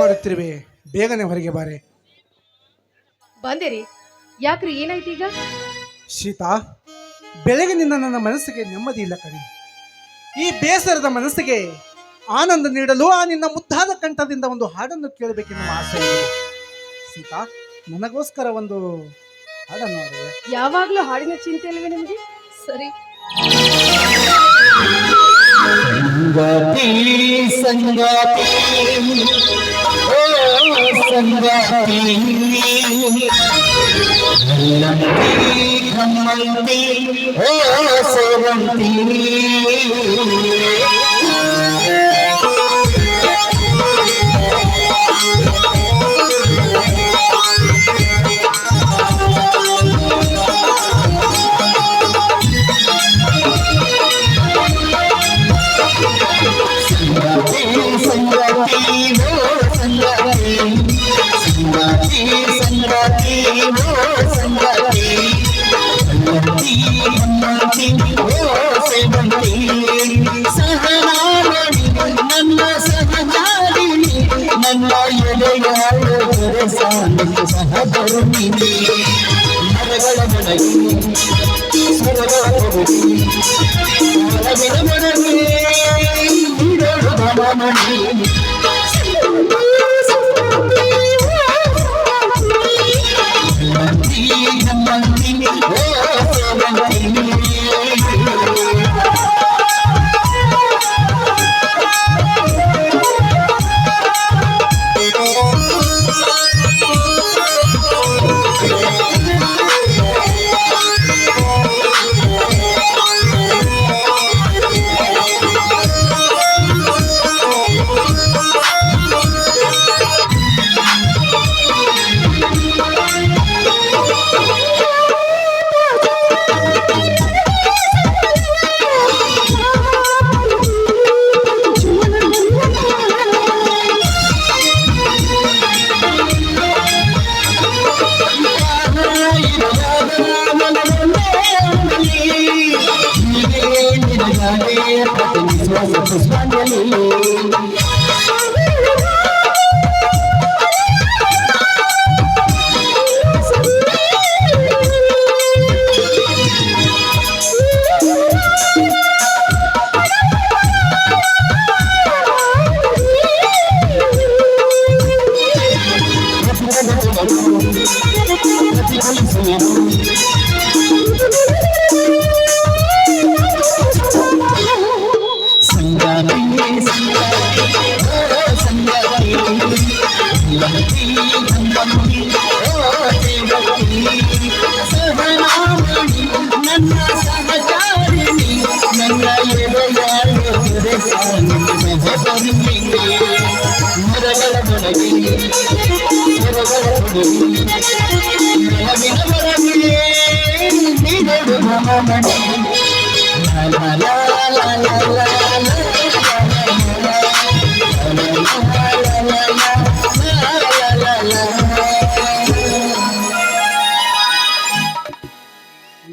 ಮಾಡುತ್ತಿರುವೆ? ಬೇಗನೆ ಹೊರಗೆ ಬಾರೆ. ಬಂದಿರಿ. ಯಾಕ್ರಿ, ಏನಾಯ್ತು ಈಗ? ಸೀತಾ, ಬೆಳಗಿನಿಂದ ನನ್ನ ಮನಸ್ಸಿಗೆ ನೆಮ್ಮದಿ ಇಲ್ಲ ಕಣೆ. ಈ ಬೇಸರದ ಮನಸ್ಸಿಗೆ ಆನಂದ ನೀಡಲು ಆ ನಿನ್ನ ಮುದ್ದಾದ ಕಂಠದಿಂದ ಒಂದು ಹಾಡನ್ನು ಕೇಳಬೇಕೆನ್ನುವ ಆಸೆ ಇದೆ. ಸೀತಾ, ನನಗೋಸ್ಕರ ಒಂದು ಹಾಡನ್ನು ಹಾಡುವೆ. ಯಾವಾಗ್ಲೂ ಹಾಡಿನ ಚಿಂತೆ ಅಲ್ವೇ ನಿಮಗೆ? ಸರಿ. ಸಂಗಾತಿ ಸಂಗಾತಿ ಓ ಸಂಗಾತಿ ಕಮ್ಮಂತಿ ಓ ಸೇವಂತಿ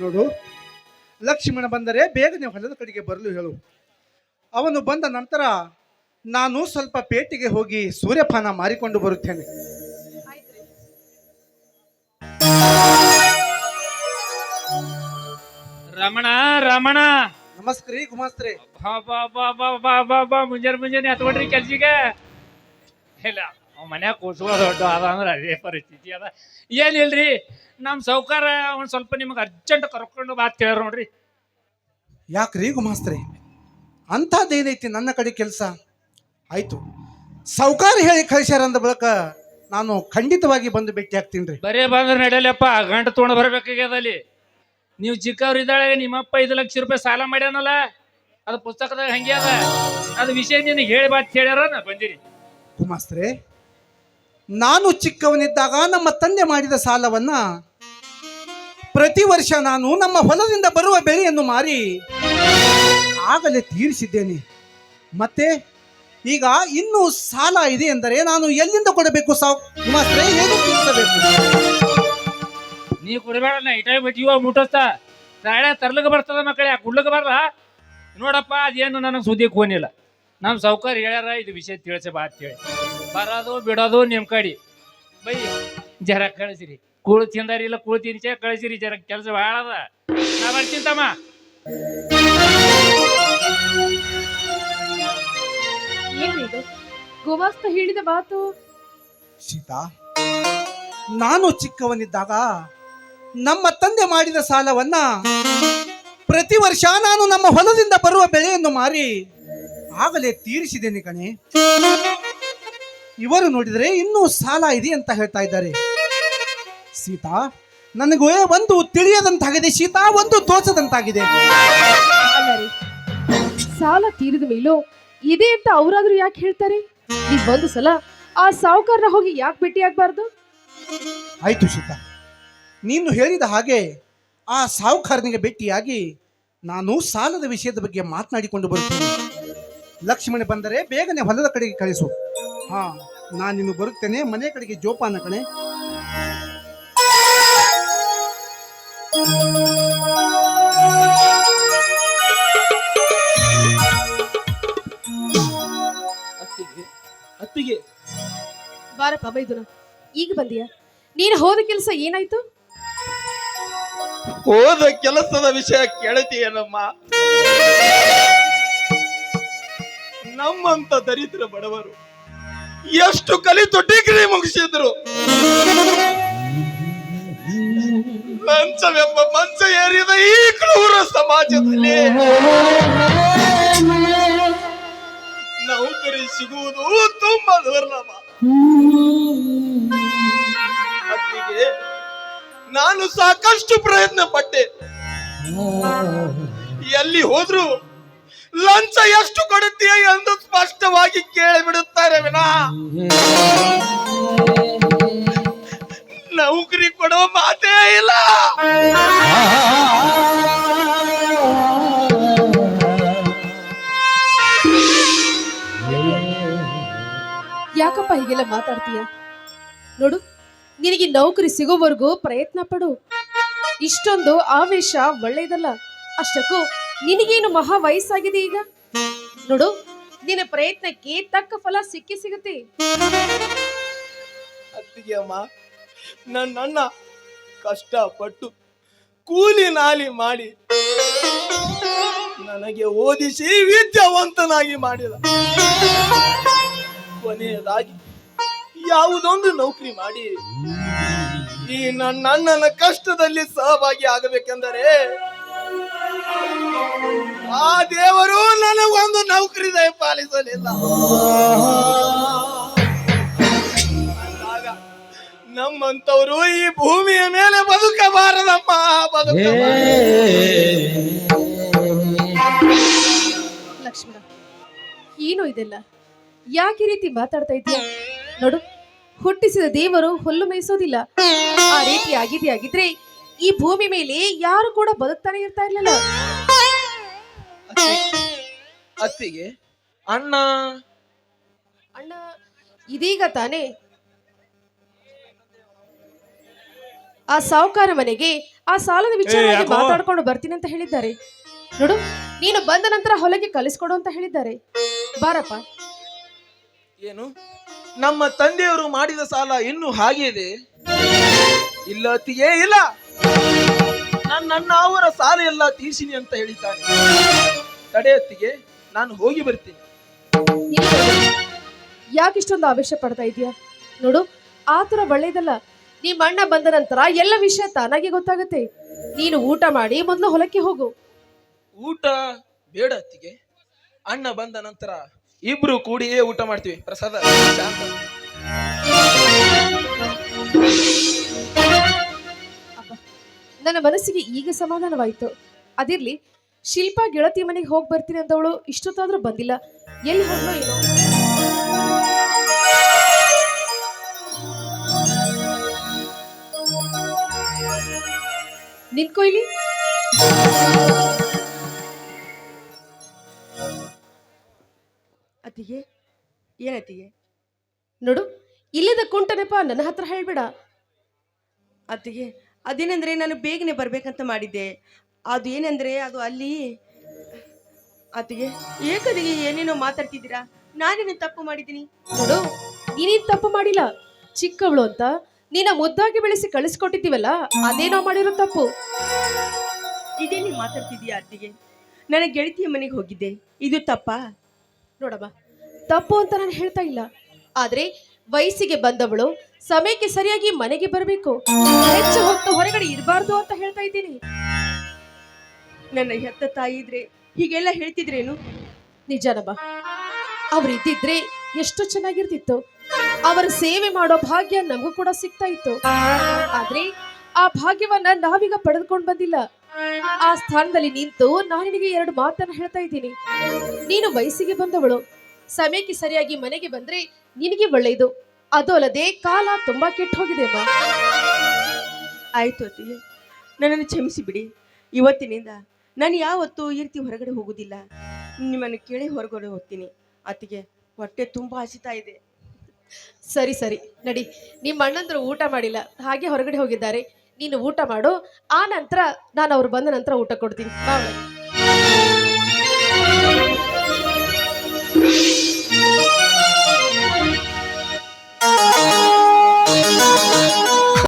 ನೋಡು, ಲಕ್ಷ್ಮಣ ಬಂದರೆ ಬೇಗನೆ ಹೊಲದ ಕಡೆಗೆ ಬರಲು ಹೇಳು. ಅವನು ಬಂದ ನಂತರ ನಾನು ಸ್ವಲ್ಪ ಪೇಟೆಗೆ ಹೋಗಿ ಸೂರ್ಯಪಾನ ಮಾರಿಕೊಂಡು ಬರುತ್ತೇನೆ. ರಮಣ ರಮಣ ನಮಸ್ಕಾರ ಗುಮಾಸ್ತ್ರೆ. ಮುಂಜಾನೆ ಹತ್ಕೊಂಡ್ರಿ ಕೆಲ್ಸಿಗೆ ಇಲ್ಲ ಮನ್ಯಾಗ ಕೂಸುವ ದೊಡ್ಡ ಅದ ಅಂದ್ರೆ ಅದೇ ಪರಿಸ್ಥಿತಿ ಅದ. ಏನಿಲ್ರಿ, ನಮ್ಮ ಸೌಕಾರ ಒಂದ್ ಸ್ವಲ್ಪ ನಿಮಗೆ ಅರ್ಜೆಂಟ್ ಕರ್ಕೊಂಡು ಬಾತ್ ಕೇಳ ನೋಡ್ರಿ. ಯಾಕ್ರಿ ಗುಮಾಸ್ತ್ರೆ, ಅಂಥದ್ದೇನೈತಿ ನನ್ನ ಕಡೆ ಕೆಲಸ? ಆಯ್ತು, ಸೌಕಾರ ಹೇಳಿ ಕಳಿಸ್ಯಾರ ಅಂದ ಬಳಿಕ ನಾನು ಖಂಡಿತವಾಗಿ ಬಂದು ಭೇಟಿ ಆಗ್ತೀನಿ ರೀ. ಬರೇ ಬಂದ್ರೆ ನಡೆಯಲ್ಲಪ್ಪ, ಗಂಟು ತೊಗೊಂಡು ಬರ್ಬೇಕಾಗ್ಯದ ಅಲ್ಲಿ. ನೀವು ಚಿಕ್ಕವ್ರಿದ್ದಾಳೆ, ನಿಮ್ಮಪ್ಪ 5 ಲಕ್ಷ ರೂಪಾಯಿ ಸಾಲ ಮಾಡ್ಯಾನಲ್ಲ, ಅದು ಪುಸ್ತಕದಾಗ ಹಂಗೆ ಅದ. ಅದು ವಿಷಯ ನಿನಗೆ ಹೇಳಿ ಬಾತ್ ಹೇಳ್ಯಾರ, ನಾ ಬಂದಿರಿ. ಗುಮಾಸ್ತ್ರೆ, ನಾನು ಚಿಕ್ಕವನಿದ್ದಾಗ ನಮ್ಮ ತಂದೆ ಮಾಡಿದ ಸಾಲವನ್ನ ಪ್ರತಿ ವರ್ಷ ನಾನು ನಮ್ಮ ಹೊಲದಿಂದ ಬರುವ ಬೆಳೆಯನ್ನು ಮಾರಿ ಆಗಲೇ ತೀರಿಸಿದ್ದೇನೆ. ಮತ್ತೆ ಈಗ ಇನ್ನೂ ಸಾಲ ಇದೆ ಎಂದರೆ ನಾನು ಎಲ್ಲಿಂದ ಕೊಡಬೇಕು? ಗುಮಾಸ್ತ್ರೆ, ಹೇಗೆ ತೀರಿಸಬೇಕು? ನೀ ಕೊಡಬೇಡ, ನಾ ಇಟಾಗಿ ಬಿಟ್ಟಿವ ಮುಟ್ಟಸ್ತ ನಾಳೆ ತರ್ಲಿಕ್ಕೆ ಬರ್ತದ ಮಕ್ಕಳೇ, ಕುಡ್ಲಿಕ್ಕೆ ಬರಲ್ಲ. ನೋಡಪ್ಪ, ಅದೇನು ನನಗೆ ಸುದ್ದಿ ಕೋನಿಲ್ಲ. ನಮ್ಮ ಸೌಕರ್ಯ ಹೇಳ್ಯಾರ, ಇದು ವಿಷಯ ತಿಳಿಸಿ ಬಾ ಅಂತೇಳಿ. ಬರೋದು ಬಿಡೋದು ನಿಮ್ ಕಡಿ ಬೈ ಜರ ಕಳಿಸಿರಿ ಕೂಳು ತಿಂದಾರಿಲ್ಲ ಕೂಳು ತಿನ್ಸೆ ಕಳಿಸಿರಿ ಜರ ಕೆಲಸ ಭಾಳ ಅದ ನಾ ಬರ್ತೀನಿ ತಮ್ಮ ಏನ್ರಿ ಇದು ಗುಮಾಸ್ತ ಹೇಳಿದ ಮಾತು? ಸೀತಾ, ನಾನು ಚಿಕ್ಕವನಿದ್ದಾಗ ನಮ್ಮ ತಂದೆ ಮಾಡಿದ ಸಾಲವನ್ನ ಪ್ರತಿ ವರ್ಷ ನಾನು ನಮ್ಮ ಹೊಲದಿಂದ ಬರುವ ಬೆಳೆಯನ್ನು ಮಾರಿ ಆಗಲೇ ತೀರಿಸಿದ್ದೇನೆ ಕಣೆ. ಇವರು ನೋಡಿದರೆ ಇನ್ನೂ ಸಾಲ ಇದೆ ಅಂತ ಹೇಳ್ತಾ ಇದ್ದಾರೆ. ಸೀತಾ, ನನಗೆ ಒಂದು ತಿಳಿಯದಂತಾಗಿದೆ ಸೀತಾ, ಒಂದು ತೋಚದಂತಾಗಿದೆ. ಅಲ್ಲ ರೀ, ಸಾಲ ತೀರಿದ ಮೇಲೂ ಇದೆ ಅಂತ ಅವರಾದ್ರೂ ಯಾಕೆ ಹೇಳ್ತಾರೆ? ನೀವ್ ಒಂದು ಸಲ ಆ ಸಾವುಕಾರನ ಹೋಗಿ ಯಾಕೆ ಭೇಟಿ ಆಗ್ಬಾರ್ದು? ಆಯ್ತು ಸೀತಾ, ನೀನು ಹೇಳಿದ ಹಾಗೆ ಆ ಸಾಹುಕಾರನಿಗೆ ಭೇಟಿಯಾಗಿ ನಾನು ಸಾಲದ ವಿಷಯದ ಬಗ್ಗೆ ಮಾತನಾಡಿಕೊಂಡು ಬರುತ್ತೇನೆ. ಲಕ್ಷ್ಮಣ ಬಂದರೆ ಬೇಗನೆ ಹೊಲದ ಕಡೆಗೆ ಕಳಿಸು. ಹಾ, ನಾನಿನ್ನು ಬರುತ್ತೇನೆ. ಮನೆ ಕಡೆಗೆ ಜೋಪಾನ ಕಣೆ. ಅತ್ತಿಗೆ ಬಾರಪ್ಪ ಬೈದುನ, ಈಗ ಬಂದಿಯಾ? ನೀನು ಹೋದ ಕೆಲಸ ಏನಾಯ್ತು? ಹೋದ ಕೆಲಸದ ವಿಷಯ ಕೇಳ್ತೀಯನಮ್ಮ. ನಮ್ಮಂತ ದರಿದ್ರ ಬಡವರು ಎಷ್ಟು ಕಲಿತು ಡಿಗ್ರಿ ಮುಗಿಸಿದ್ರು ಲಂಚವೆಂಬ ಮಂಚ ಏರಿದ ಈ ಕ್ರೂರ ಸಮಾಜದಲ್ಲಿ ನೌಕರಿ ಸಿಗುವುದು ತುಂಬಾ ದುರ್ಲಭ. ಅತ್ತಿಗೆ, ನಾನು ಸಾಕಷ್ಟು ಪ್ರಯತ್ನ ಪಟ್ಟೆ. ಎಲ್ಲಿ ಹೋದ್ರು ಲಂಚ ಎಷ್ಟು ಕೊಡುತ್ತೀಯ ಎಂದು ಸ್ಪಷ್ಟವಾಗಿ ಕೇಳಿಬಿಡುತ್ತಾರೆ ವಿನಾ ನೌಕರಿ ಕೊಡುವ ಮಾತೇ ಇಲ್ಲ. ಯಾಕಪ್ಪ ಹೀಗೆಲ್ಲ ಮಾತಾಡ್ತೀಯ? ನೋಡು, ನಿನಗೆ ನೌಕರಿ ಸಿಗೋವರೆಗೂ ಪ್ರಯತ್ನ ಪಡು. ಇಷ್ಟೊಂದು ಆವೇಶ ಒಳ್ಳೆಯದಲ್ಲ. ಅಷ್ಟಕ್ಕೂ ನಿನಗೇನು ಮಹಾ ವಯಸ್ಸಾಗಿದೆ ಈಗ. ನೋಡು, ನಿನ್ನ ಪ್ರಯತ್ನಕ್ಕೆ ತಕ್ಕ ಫಲ ಸಿಕ್ಕಿ ಸಿಗುತ್ತೆ. ಅತ್ತಿಗೆ ಅಮ್ಮ, ನನ್ನ ಕಷ್ಟಪಟ್ಟು ಕೂಲಿ ನಾಲಿ ಮಾಡಿ ನನಗೆ ಓದಿಸಿ ವಿದ್ಯಾವಂತನಾಗಿ ಮಾಡಿದ. ಕೊನೆಯದಾಗಿ ಯಾವುದೊಂದು ನೌಕರಿ ಮಾಡಿ ಈ ನನ್ನ ಕಷ್ಟದಲ್ಲಿ ಸಹಭಾಗಿ ಆಗಬೇಕೆಂದರೆ ಆ ದೇವರು ನನಗೊಂದು ನೌಕರಿ ದಯಪಾಲಿಸಲಿಲ್ಲ. ನಮ್ಮಂತವರು ಈ ಭೂಮಿಯ ಮೇಲೆ ಬದುಕಬಾರದಮ್ಮ, ಲಕ್ಷ್ಮಣ, ಏನು ಇದೆಲ್ಲ? ಯಾಕೆ ಈ ರೀತಿ ಮಾತಾಡ್ತಾ ಇದೀಯ? ನೋಡು, ಹುಟ್ಟಿಸಿದ ದೇವರು ಹುಲ್ಲು ಮೇಯಿಸೋದಿಲ್ಲ. ಆ ರೀತಿ ಆಗಿದ್ರೆ ಈ ಭೂಮಿ ಮೇಲೆ ಯಾರು ಕೂಡ ಬದುಕ್ತಾನೆ ಇರ್ತಾ ಇರ್ಲಿಲ್ಲ. ಅತ್ತಿಗೆ, ಅಣ್ಣ ಅಣ್ಣ ಇದೀಗ ತಾನೇ ಆ ಸಾವುಕಾರ ಮನೆಗೆ ಆ ಸಾಲದ ವಿಚಾರವಾಗಿ ಮಾತಾಡ್ಕೊಂಡು ಬರ್ತೀನಿ ಅಂತ ಹೇಳಿದ್ದಾರೆ. ನೋಡು, ನೀನು ಬಂದ ನಂತರ ಹೊಲಕ್ಕೆ ಕಲಿಸ್ಕೊಡು ಅಂತ ಹೇಳಿದ್ದಾರೆ. ಬಾರಪ್ಪ. ಏನು, ನಮ್ಮ ತಂದೆಯವರು ಮಾಡಿದ ಸಾಲ ಇನ್ನೂ ಹಾಗೆ ಇದೆ? ಇಲ್ಲ ಅತ್ತಿಗೆ, ಇಲ್ಲ. ನನ್ನ ಅವರ ಸಾಲ ಎಲ್ಲ ತೀರ್ಸಿನಿ ಅಂತ ಹೇಳಿದ್ದಾನೆ. ತಡೆ ಅತ್ತಿಗೆ, ನಾನು ಹೋಗಿ ಬರ್ತೀನಿ. ಯಾಕಿಷ್ಟೊಂದು ಆವೇಶ ಪಡ್ತಾ ಇದೀಯಾ? ನೋಡು, ಆತರ ಒಳ್ಳೇದಲ್ಲ. ನಿಮ್ಮ ಅಣ್ಣ ಬಂದ ನಂತರ ಎಲ್ಲ ವಿಷಯ ತಾನಾಗೆ ಗೊತ್ತಾಗುತ್ತೆ. ನೀನು ಊಟ ಮಾಡಿ ಮೊದಲು ಹೊಲಕ್ಕೆ ಹೋಗು. ಊಟ ಬೇಡ ಅತ್ತಿಗೆ, ಅಣ್ಣ ಬಂದ ನಂತರ ಇಬ್ರು ಕೂಡಿಯೇ ಊಟ ಮಾಡ್ತೀವಿ. ಪ್ರಸಾದ ಶಾಂತ. ಅಪ್ಪ, ನನ್ನ ಮನಸ್ಸಿಗೆ ಈಗ ಸಮಾಧಾನವಾಯ್ತು. ಅದಿರ್ಲಿ, ಶಿಲ್ಪಾ ಗೆಳತಿ ಮನೆಗೆ ಹೋಗಿ ಬರ್ತೀನಿ ಅಂತವಳು ಇಷ್ಟೊತ್ತಾದ್ರೂ ಬಂದಿಲ್ಲ. ಎಲ್ಲಿ ಹೋದ್ಲೋ ಏನೋ. ನಿಂತ್ಕೋ ಇಲ್ಲಿ. ಅತ್ತಿಗೆ, ಏನತ್ತಿಗೆ? ನೋಡು, ಇಲ್ಲದ ಕುಂಟನೆಪ ನನ್ನ ಹತ್ರ ಹೇಳ್ಬೇಡ. ಅತ್ತಿಗೆ, ಅದೇನೆಂದ್ರೆ ನಾನು ಬೇಗನೆ ಬರ್ಬೇಕಂತ ಮಾಡಿದ್ದೆ. ಅದು ಏನಂದ್ರೆ ಅದು ಅಲ್ಲಿ. ಅತ್ತಿಗೆ, ಏಕದಿಗೆ ಏನೇನೋ ಮಾತಾಡ್ತಿದ್ದೀರಾ? ನಾನೇನು ತಪ್ಪು ಮಾಡಿದ್ದೀನಿ? ನೋಡು, ನೀನೇನ್ ತಪ್ಪು ಮಾಡಿಲ್ಲ. ಚಿಕ್ಕವಳು ಅಂತ ನಿನ್ನ ಮುದ್ದಾಗಿ ಬೆಳೆಸಿ ಕಳಿಸ್ಕೊಟ್ಟಿದ್ದೀವಲ್ಲ, ಅದೇ ನಾವು ಮಾಡಿರೋ ತಪ್ಪು. ಇದೇ ನೀ ಮಾತಾಡ್ತಿದೀಯ ಅತ್ತಿಗೆ? ನನ್ನ ಗೆಳತಿಯ ಮನೆಗೆ ಹೋಗಿದ್ದೆ, ಇದು ತಪ್ಪಾ? ನೋಡಮ್ಮ, ತಪ್ಪು ಅಂತ ನಾನು ಹೇಳ್ತಾ ಇಲ್ಲ. ಆದ್ರೆ ವಯಸ್ಸಿಗೆ ಬಂದವಳು ಸಮಯಕ್ಕೆ ಸರಿಯಾಗಿ ಮನೆಗೆ ಬರಬೇಕು, ಹೆಚ್ಚು ಹೊತ್ತು ಹೊರಗಡೆ ಇರಬಾರ್ದು ಅಂತ ಹೇಳ್ತಾ ಇದ್ದೀನಿ. ನನ್ನ ಹೆತ್ತ ತಾಯಿ ಇದ್ರೆ ಹೀಗೆಲ್ಲ ಹೇಳ್ತಿದ್ರೇನು? ನಿಜನಮ್ಮ, ಅವ್ರಿದ್ದಿದ್ರೆ ಎಷ್ಟು ಚೆನ್ನಾಗಿರ್ತಿತ್ತು. ಅವರ ಸೇವೆ ಮಾಡೋ ಭಾಗ್ಯ ನಮಗೂ ಕೂಡ ಸಿಗ್ತಾ ಇತ್ತು. ಆದ್ರೆ ಆ ಭಾಗ್ಯವನ್ನ ನಾವೀಗ ಪಡೆದುಕೊಂಡು ಬಂದಿಲ್ಲ. ಆ ಸ್ಥಾನದಲ್ಲಿ ನಿಂತು ನಾನು ನಿನಗೆ 2 ಮಾತನ್ನ ಹೇಳ್ತಾ ಇದ್ದೀನಿ. ನೀನು ವಯಸ್ಸಿಗೆ ಬಂದವಳು, ಸಮಯಕ್ಕೆ ಸರಿಯಾಗಿ ಮನೆಗೆ ಬಂದ್ರೆ ನಿನಗೆ ಒಳ್ಳೆಯದು. ಅದು ಅಲ್ಲದೆ ಕಾಲ ತುಂಬಾ ಕೆಟ್ಟು ಹೋಗಿದೆ ಅಮ್ಮ. ಆಯ್ತು ಅತ್ತಿಗೆ, ನನ್ನನ್ನು ಕ್ಷಮಿಸಿ ಬಿಡಿ. ಇವತ್ತಿನಿಂದ ನಾನು ಯಾವತ್ತೂ ಈ ರೀತಿ ಹೊರಗಡೆ ಹೋಗುದಿಲ್ಲ. ನಿಮ್ಮನ್ನು ಕೇಳಿ ಹೊರಗಡೆ ಹೋಗ್ತೀನಿ. ಅತ್ತಿಗೆ, ಹೊಟ್ಟೆ ತುಂಬಾ ಹಸಿತಾ ಇದೆ. ಸರಿ ಸರಿ ನಡಿ. ನಿಮ್ಮ ಅಣ್ಣಂದ್ರು ಊಟ ಮಾಡಿಲ್ಲ, ಹಾಗೆ ಹೊರಗಡೆ ಹೋಗಿದ್ದಾರೆ. ನೀನು ಊಟ ಮಾಡು. ಆ ನಂತರ ನಾನು ಅವ್ರು ಬಂದ ನಂತರ ಊಟ ಕೊಡ್ತೀನಿ. ಬಾ ಒಳಗೆ.